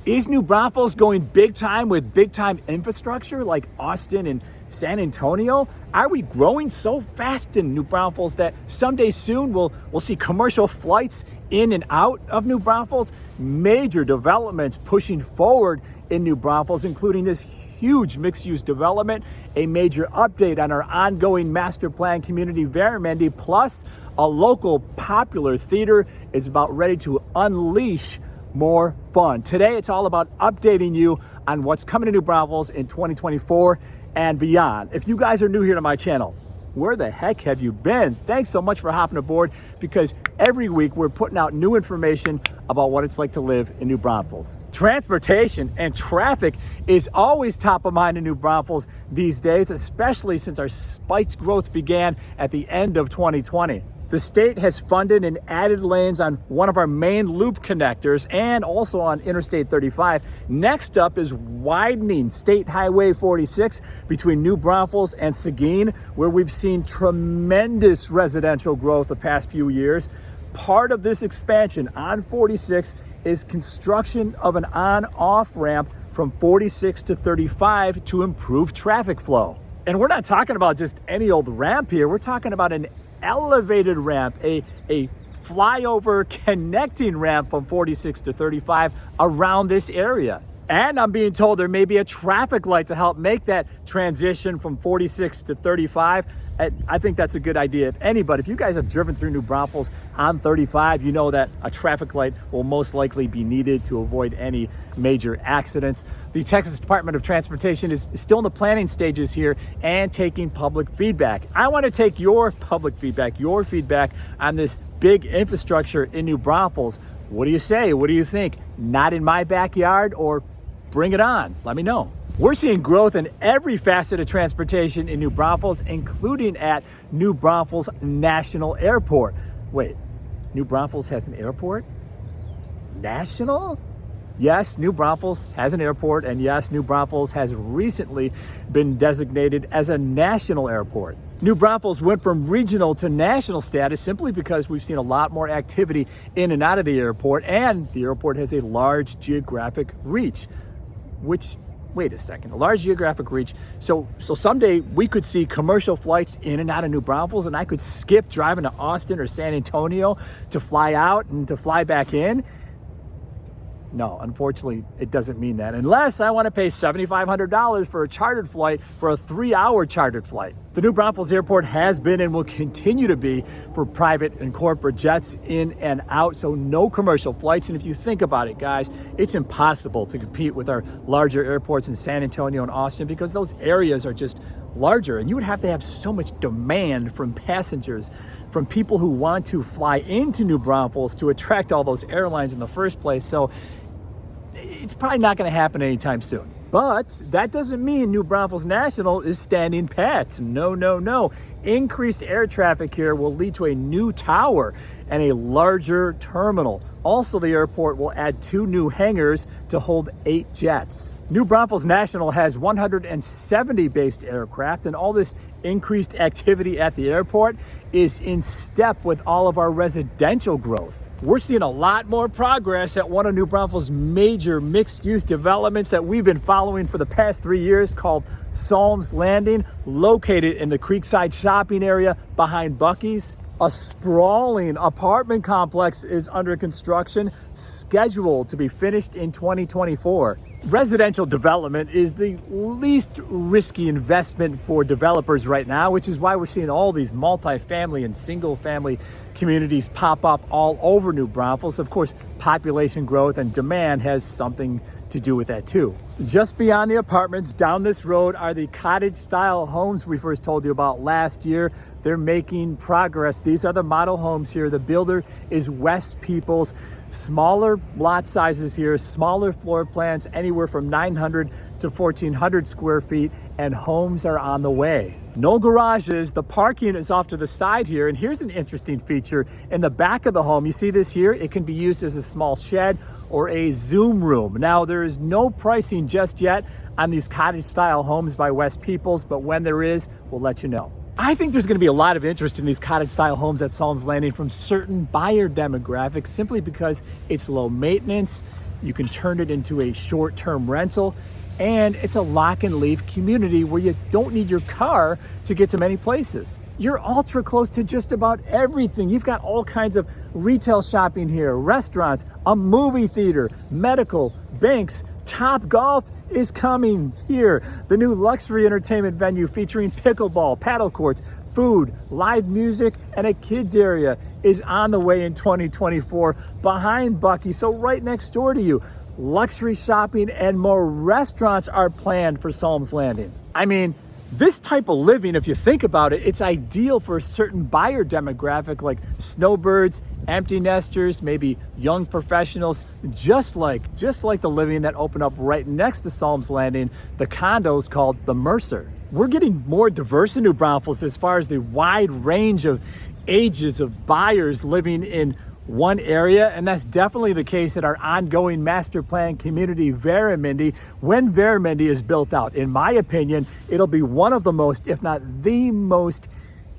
Is New Braunfels going big time with big time infrastructure like Austin and San Antonio? Are we growing so fast in New Braunfels that someday soon we'll see commercial flights in and out of New Braunfels? Major developments pushing forward in New Braunfels, including this huge mixed-use development, a major update on our ongoing master plan community Veramendi, plus a local popular theater is about ready to unleash more fun. Today, it's all about updating you on what's coming to New Braunfels in 2024 and beyond. If you guys are new here to my channel, where the heck have you been? Thanks so much for hopping aboard, because every week we're putting out new information about what it's like to live in New Braunfels. Transportation and traffic is always top of mind in New Braunfels these days, especially since our spiked growth began at the end of 2020. The state has funded and added lanes on one of our main loop connectors and also on Interstate 35. Next up is widening State Highway 46 between New Braunfels and Seguin, where we've seen tremendous residential growth the past few years. Part of this expansion on 46 is construction of an on-off ramp from 46 to 35 to improve traffic flow. And we're not talking about just any old ramp here. We're talking about an elevated ramp, a flyover connecting ramp from 46 to 35 around this area. And I'm being told there may be a traffic light to help make that transition from 46 to 35. I think that's a good idea. If you guys have driven through New Braunfels on 35, you know that a traffic light will most likely be needed to avoid any major accidents. The Texas Department of Transportation is still in the planning stages here and taking public feedback. I want to take your public feedback, your feedback on this big infrastructure in New Braunfels. What do you say? What do you think? Not in my backyard, or bring it on? Let me know. We're seeing growth in every facet of transportation in New Braunfels, including at New Braunfels National Airport. Wait, New Braunfels has an airport? National? Yes, New Braunfels has an airport, and yes, New Braunfels has recently been designated as a national airport. New Braunfels went from regional to national status simply because we've seen a lot more activity in and out of the airport, and the airport has a large geographic reach, wait a second, a large geographic reach. So someday we could see commercial flights in and out of New Braunfels, and I could skip driving to Austin or San Antonio to fly out and to fly back in. No, unfortunately, it doesn't mean that, unless I want to pay $7,500 for a chartered flight, for a 3-hour chartered flight. The New Braunfels Airport has been and will continue to be for private and corporate jets in and out, so no commercial flights. And if you think about it, guys, it's impossible to compete with our larger airports in San Antonio and Austin, because those areas are just larger, and you would have to have so much demand from passengers, from people who want to fly into New Braunfels to attract all those airlines in the first place. So it's probably not going to happen anytime soon. But that doesn't mean New Braunfels National is standing pat. No. Increased air traffic here will lead to a new tower and a larger terminal. Also, the airport will add 2 new hangars to hold 8 jets. New Braunfels National has 170 based aircraft, and all this increased activity at the airport is in step with all of our residential growth. We're seeing a lot more progress at one of New Braunfels' major mixed-use developments that we've been following for the past 3 years, called Psalms Landing, located in the Creekside shopping area behind Buc-ee's. A sprawling apartment complex is under construction, scheduled to be finished in 2024. Residential development is the least risky investment for developers right now, which is why we're seeing all these multifamily and single-family communities pop up all over New Braunfels. Of course, population growth and demand has something to do with that too. Just beyond the apartments, down this road, are the cottage-style homes we first told you about last year. They're making progress. These are the model homes here. The builder is West Peoples. Smaller lot sizes here, smaller floor plans, anywhere from 900 to 1,400 square feet, and homes are on the way. No garages. The parking is off to the side here, and here's an interesting feature. In the back of the home, you see this here? It can be used as a small shed or a Zoom room. Now, there is no pricing just yet on these cottage-style homes by West Peoples, but when there is, we'll let you know. I think there's going to be a lot of interest in these cottage-style homes at Psalms Landing from certain buyer demographics, simply because it's low maintenance, You can turn it into a short-term rental, and it's a lock and leave community where you don't need your car to get to many places. You're ultra close to just about everything. You've got all kinds of retail shopping here, restaurants, a movie theater, medical, banks. Top Golf is coming here. The new luxury entertainment venue featuring pickleball, paddle courts, food, live music, and a kids area is on the way in 2024 behind Bucky, so right next door to you. Luxury shopping and more restaurants are planned for Salm's Landing. I mean, this type of living, if you think about it, it's ideal for a certain buyer demographic like snowbirds, empty nesters, maybe young professionals, just like the living that opened up right next to Salm's Landing, the condos called the Mercer. We're getting more diverse in New Braunfels as far as the wide range of ages of buyers living in one area, and that's definitely the case at our ongoing master plan community, Veramendi. When Veramendi is built out, in my opinion, it'll be one of the most, if not the most,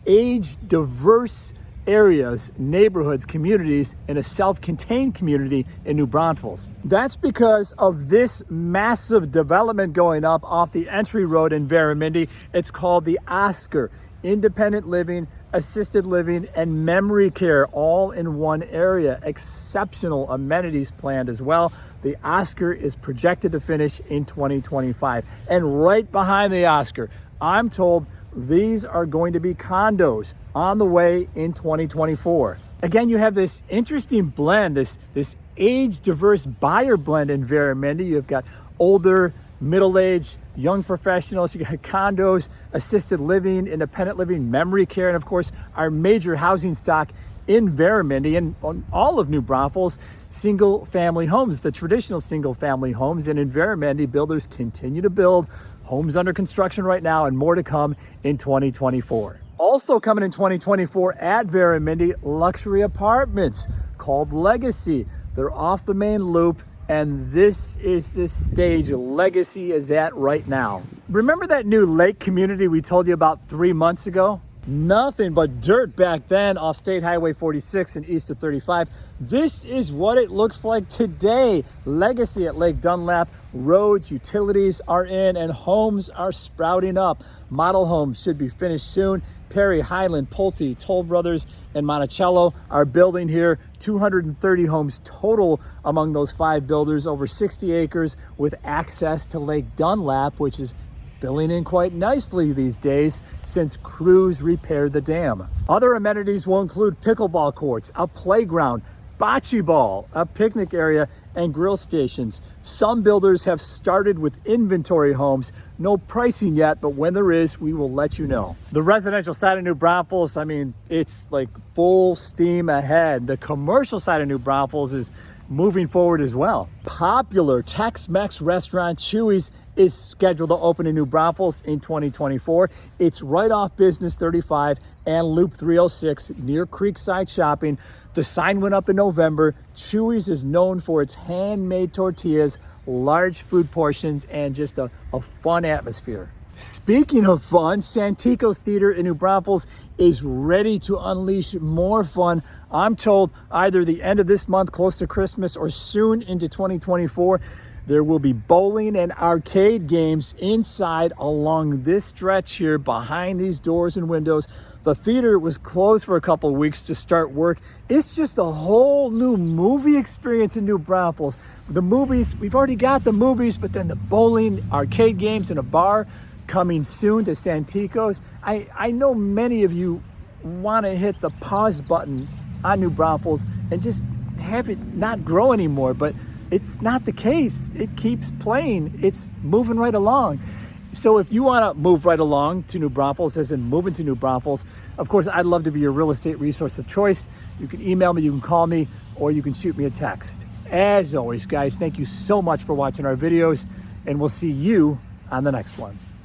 age diverse areas, neighborhoods, communities in a self-contained community in New Braunfels. That's because of this massive development going up off the entry road in Veramendi. It's called the Oscar, independent living, assisted living, and memory care all in one area. Exceptional amenities planned as well. The Oscar is projected to finish in 2025. And right behind the Oscar, I'm told these are going to be condos on the way in 2024. Again, you have this interesting blend, this age diverse buyer blend in Veramendi. You've got older, middle-aged, young professionals, you got condos, assisted living, independent living, memory care, and of course, our major housing stock in Veramendi and on all of New Braunfels, single-family homes, the traditional single-family homes. And in Veramendi, builders continue to build homes under construction right now and more to come in 2024. Also coming in 2024 at Veramendi, luxury apartments called Legacy. They're off the main loop, and this is the stage Legacy is at right now. Remember that new lake community we told you about 3 months ago? Nothing but dirt back then off State Highway 46 and east of 35. This is what it looks like today. Legacy at Lake Dunlap. Roads, utilities are in, and homes are sprouting up. Model homes should be finished soon. Perry, Highland, Pulte, Toll Brothers, and Monticello are building here. 230 homes total among those 5 builders, over 60 acres with access to Lake Dunlap, which is filling in quite nicely these days since crews repaired the dam. Other amenities will include pickleball courts, a playground, bocce ball, a picnic area, and grill stations. Some builders have started with inventory homes. No pricing yet, but when there is, we will let you know. The residential side of New Braunfels, I mean, it's like full steam ahead. The commercial side of New Braunfels is moving forward as well. Popular Tex-Mex restaurant Chuy's is scheduled to open in New Braunfels in 2024. It's right off Business 35 and Loop 306 near Creekside Shopping. The sign went up in November. Chuy's is known for its handmade tortillas, large food portions, and just a fun atmosphere. Speaking of fun, Santikos Theater in New Braunfels is ready to unleash more fun. I'm told either the end of this month, close to Christmas, or soon into 2024. There will be bowling and arcade games inside along this stretch here behind these doors and windows. The theater was closed for a couple of weeks to start work. It's just a whole new movie experience in New Braunfels. The movies, we've already got the movies, but then the bowling, arcade games, and a bar coming soon to Santikos. I know many of you want to hit the pause button on New Braunfels and just have it not grow anymore, but it's not the case. It keeps playing. It's moving right along. So if you want to move right along to New Braunfels, as in moving to New Braunfels, of course, I'd love to be your real estate resource of choice. You can email me, you can call me, or you can shoot me a text. As always, guys, thank you so much for watching our videos, and we'll see you on the next one.